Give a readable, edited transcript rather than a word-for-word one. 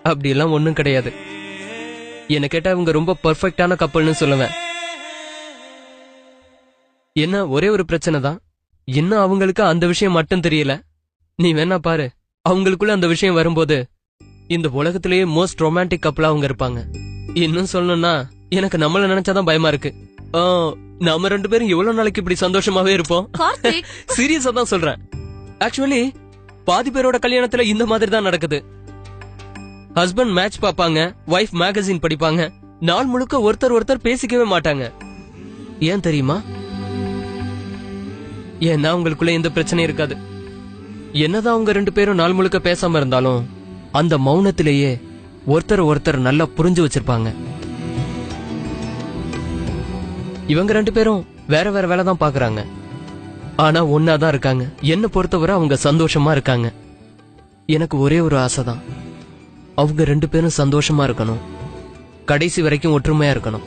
அப்படி எல்லாம் ஒண்ணும் கிடையாது. என்ன கேட்டா இவங்க ரொம்ப பெர்ஃபெக்டான கப்பல்னு சொல்லுவேன். என்ன ஒரே ஒரு பிரச்சனை தான், இன்னும் அவங்களுக்கு அந்த விஷயம் மட்டும் தெரியல. நீ வேணா பாரு, அவங்களுக்குள்ள அந்த விஷயம் வரும்போது இந்த உலகத்திலேயே மோஸ்ட் ரொமான்டிக் கப்பலா அவங்க இருப்பாங்க. இன்னும் சொல்லணும்னா எனக்கு நம்மள நினைச்சாதான் பயமா இருக்கு. நாம 2 பேரும் எவ்வளவு நாளைக்கு இப்படி சந்தோஷமாவே இருப்போம்? சீரியஸா தான் சொல்றேன். ஆக்சுவலி பாதி பேரோட கல்யாணத்துல இந்த மாதிரி தான் நடக்குது. ஹஸ்பண்ட் மேட்ச் பாப்பாங்க, வைஃப் மேகசின் படிப்பாங்க, நாள் முழுக்க ஒருத்தர் பேசிக்கவே மாட்டாங்க. ஏன் தெரியுமா? ஏன்னா அவங்களுக்குள்ள எந்த பிரச்சனையும் இருக்காது. என்னதான் அவங்க 2 பேரும் நாள் முழுக்க பேசாம இருந்தாலும் அந்த மௌனத்திலேயே ஒருத்தர் நல்லா புரிஞ்சு வச்சிருப்பாங்க. இவங்க 2 பேரும் வேற வேற வேலை தான் பாக்குறாங்க, ஆனா ஒன்னாதான் இருக்காங்க. என்ன பொறுத்தவரை அவங்க சந்தோஷமா இருக்காங்க. எனக்கு ஒரே ஒரு ஆசைதான், அவங்க 2 பேரும் சந்தோஷமா இருக்கணும், கடைசி வரைக்கும் ஒற்றுமையா இருக்கணும்.